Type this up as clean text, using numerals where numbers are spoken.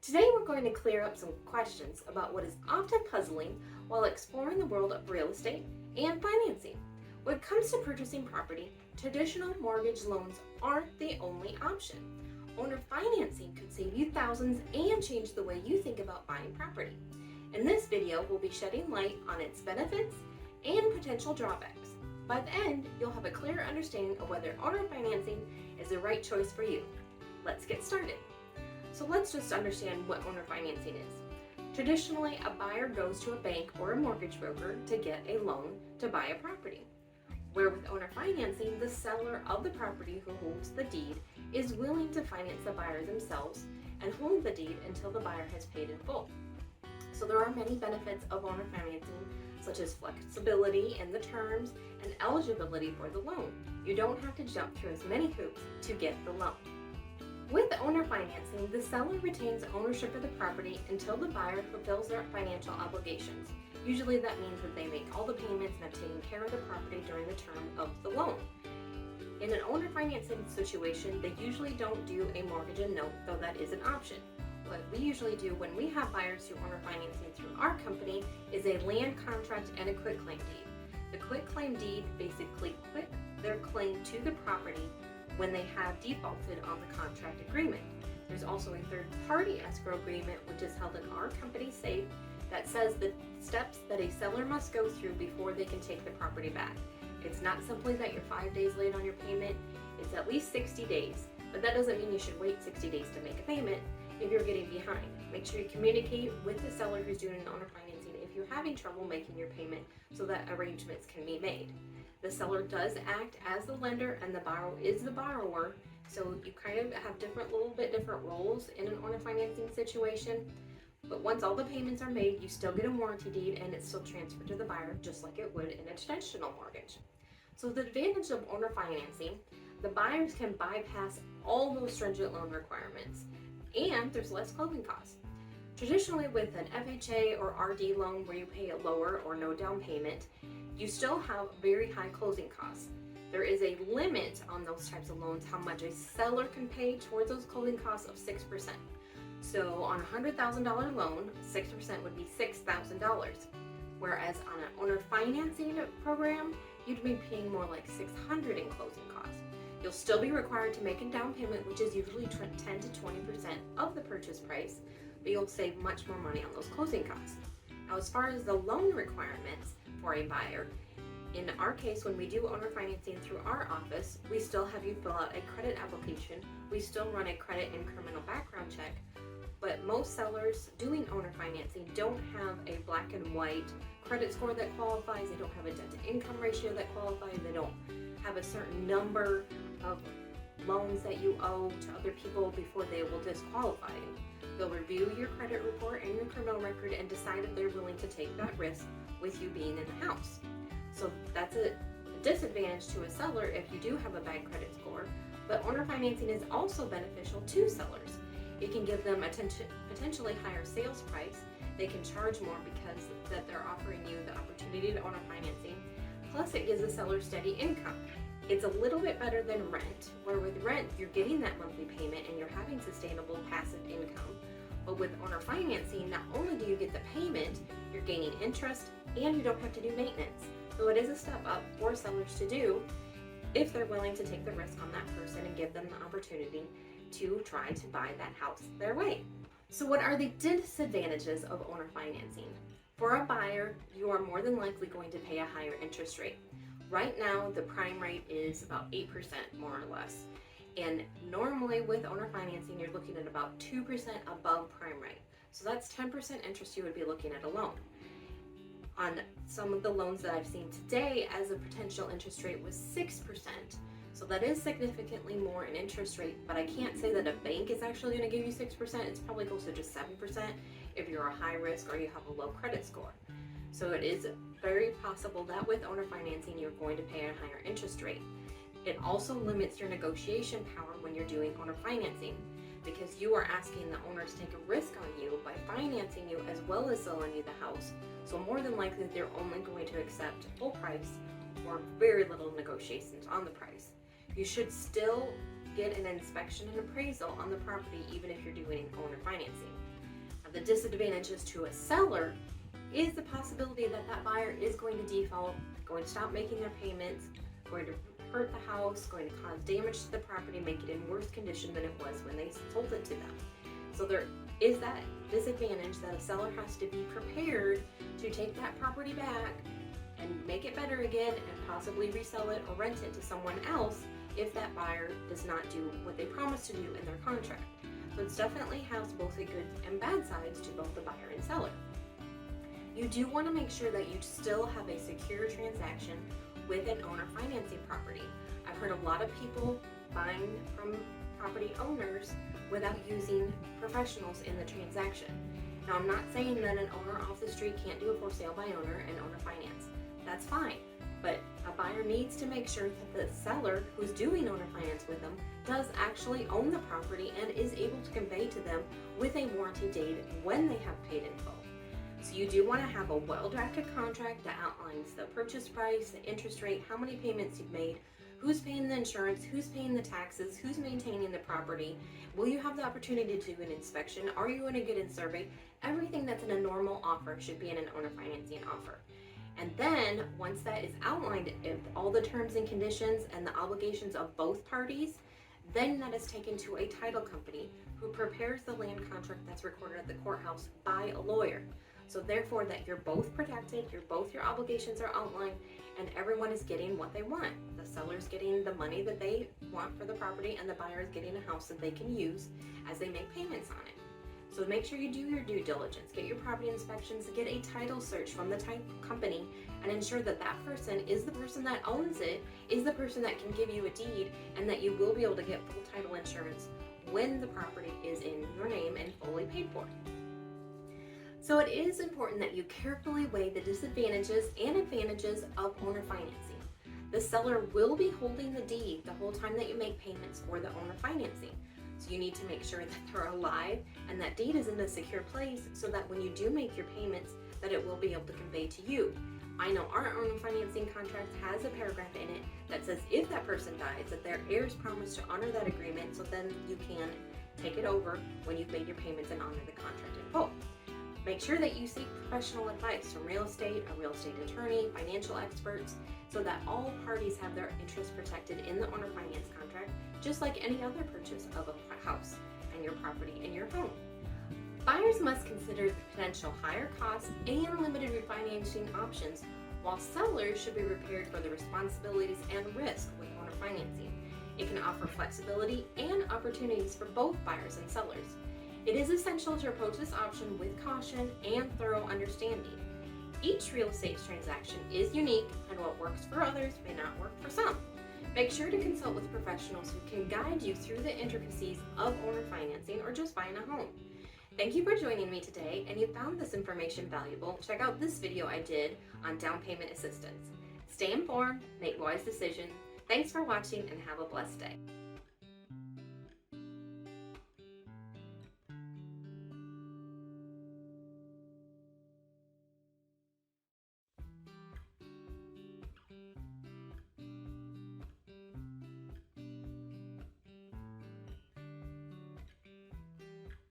Today we're going to clear up some questions about what is often puzzling while exploring the world of real estate and financing. When it comes to purchasing property, traditional mortgage loans aren't the only option. Owner financing could save you thousands and change the way you think about buying property. In this video, we'll be shedding light on its benefits and potential drawbacks. By the end, you'll have a clear understanding of whether owner financing is the right choice for you. Let's get started. So let's just understand what owner financing is. Traditionally, a buyer goes to a bank or a mortgage broker to get a loan to buy a property. Where with owner financing, the seller of the property who holds the deed is willing to finance the buyer themselves and hold the deed until the buyer has paid in full. So there are many benefits of owner financing, such as flexibility in the terms and eligibility for the loan. You don't have to jump through as many hoops to get the loan. With owner financing, the seller retains ownership of the property until the buyer fulfills their financial obligations. Usually that means that they make all the payments and have taken care of the property during the term of the loan. In an owner financing situation, they usually don't do a mortgage and note, though that is an option. What we usually do when we have buyers do owner financing through our company is a land contract and a quitclaim deed. The quitclaim deed basically quit their claim to the property when they have defaulted on the contract agreement. There's also a third-party escrow agreement, which is held in our company safe, that says the steps that a seller must go through before they can take the property back. It's not simply that you're 5 days late on your payment, it's at least 60 days. But that doesn't mean you should wait 60 days to make a payment if you're getting behind. Make sure you communicate with the seller who's doing an owner financing if you're having trouble making your payment so that arrangements can be made. The seller does act as the lender and the borrower is the borrower, so you kind of have little bit different roles in an owner financing situation. But once all the payments are made, you still get a warranty deed and it's still transferred to the buyer just like it would in a traditional mortgage. So the advantage of owner financing, the buyers can bypass all those stringent loan requirements and there's less closing costs. Traditionally with an FHA or RD loan where you pay a lower or no down payment, you still have very high closing costs. There is a limit on those types of loans how much a seller can pay towards those closing costs of 6%. So on a $100,000 loan, 6% would be $6,000. Whereas on an owner financing program, you'd be paying more like $600 in closing costs. You'll still be required to make a down payment, which is usually 10 to 20% of the purchase price, but you'll save much more money on those closing costs. Now, as far as the loan requirements for a buyer, in our case, when we do owner financing through our office, we still have you fill out a credit application. We still run a credit and criminal background check, but most sellers doing owner financing don't have a black and white credit score that qualifies. They don't have a debt to income ratio that qualifies. They don't have a certain number of loans that you owe to other people before they will disqualify you. They'll review your credit report and your criminal record and decide if they're willing to take that risk with you being in the house. So that's a disadvantage to a seller if you do have a bad credit score, but owner financing is also beneficial to sellers. It can give them a potentially higher sales price. They can charge more because that they're offering you the opportunity to owner financing. Plus it gives the seller steady income. It's a little bit better than rent, where with rent, you're getting that monthly payment and you're having sustainable passive income. But with owner financing, not only do you get the payment, you're gaining interest and you don't have to do maintenance. So it is a step up for sellers to do if they're willing to take the risk on that person and give them the opportunity to try to buy that house their way. So what are the disadvantages of owner financing? For a buyer, you are more than likely going to pay a higher interest rate. Right now, the prime rate is about 8%, more or less. And normally with owner financing, you're looking at about 2% above prime rate. So that's 10% interest you would be looking at a loan. On some of the loans that I've seen today, as a potential interest rate was 6%. So that is significantly more in interest rate, but I can't say that a bank is actually going to give you 6%. It's probably closer to 7% if you're a high risk or you have a low credit score. So it is very possible that with owner financing, you're going to pay a higher interest rate. It also limits your negotiation power when you're doing owner financing because you are asking the owner to take a risk on you by financing you as well as selling you the house. So more than likely, they're only going to accept full price or very little negotiations on the price. You should still get an inspection and appraisal on the property even if you're doing owner financing. The disadvantages to a seller is the possibility that that buyer is going to default, going to stop making their payments, going to hurt the house, going to cause damage to the property, make it in worse condition than it was when they sold it to them. So there is that disadvantage that a seller has to be prepared to take that property back and make it better again and possibly resell it or rent it to someone else if that buyer does not do what they promised to do in their contract. So it definitely has both a good and bad sides to both the buyer and seller. You do want to make sure that you still have a secure transaction with an owner financing property. I've heard a lot of people buying from property owners without using professionals in the transaction. Now, I'm not saying that an owner off the street can't do a for sale by owner and owner finance. That's fine, but a buyer needs to make sure that the seller who's doing owner finance with them does actually own the property and is able to convey to them with a warranty date when they have paid in full. So you do want to have a well-drafted contract that outlines the purchase price, the interest rate, how many payments you've made, who's paying the insurance, who's paying the taxes, who's maintaining the property, will you have the opportunity to do an inspection, are you going to get in survey? Everything that's in a normal offer should be in an owner financing offer. And then once that is outlined, if all the terms and conditions and the obligations of both parties, then that is taken to a title company who prepares the land contract that's recorded at the courthouse by a lawyer. So therefore that you're both protected, your obligations are outlined, and everyone is getting what they want. The seller's getting the money that they want for the property, and the buyer is getting a house that they can use as they make payments on it. So make sure you do your due diligence, get your property inspections, get a title search from the title company, and ensure that that person is the person that owns it, is the person that can give you a deed, and that you will be able to get full title insurance when the property is in your name and fully paid for. So it is important that you carefully weigh the disadvantages and advantages of owner financing. The seller will be holding the deed the whole time that you make payments for the owner financing. So you need to make sure that they're alive and that deed is in a secure place so that when you do make your payments, that it will be able to convey to you. I know our owner financing contract has a paragraph in it that says if that person dies, that their heirs promise to honor that agreement, so then you can take it over when you've made your payments and honor the contract in full. Make sure that you seek professional advice from real estate, a real estate attorney, financial experts, so that all parties have their interests protected in the owner finance contract, just like any other purchase of a house and your property and your home. Buyers must consider the potential higher costs and limited refinancing options, while sellers should be prepared for the responsibilities and risk with owner financing. It can offer flexibility and opportunities for both buyers and sellers. It is essential to approach this option with caution and thorough understanding. Each real estate transaction is unique, and what works for others may not work for some. Make sure to consult with professionals who can guide you through the intricacies of owner financing or just buying a home. Thank you for joining me today, and you found this information valuable. Check out this video I did on down payment assistance. Stay informed, make wise decisions. Thanks for watching, and have a blessed day.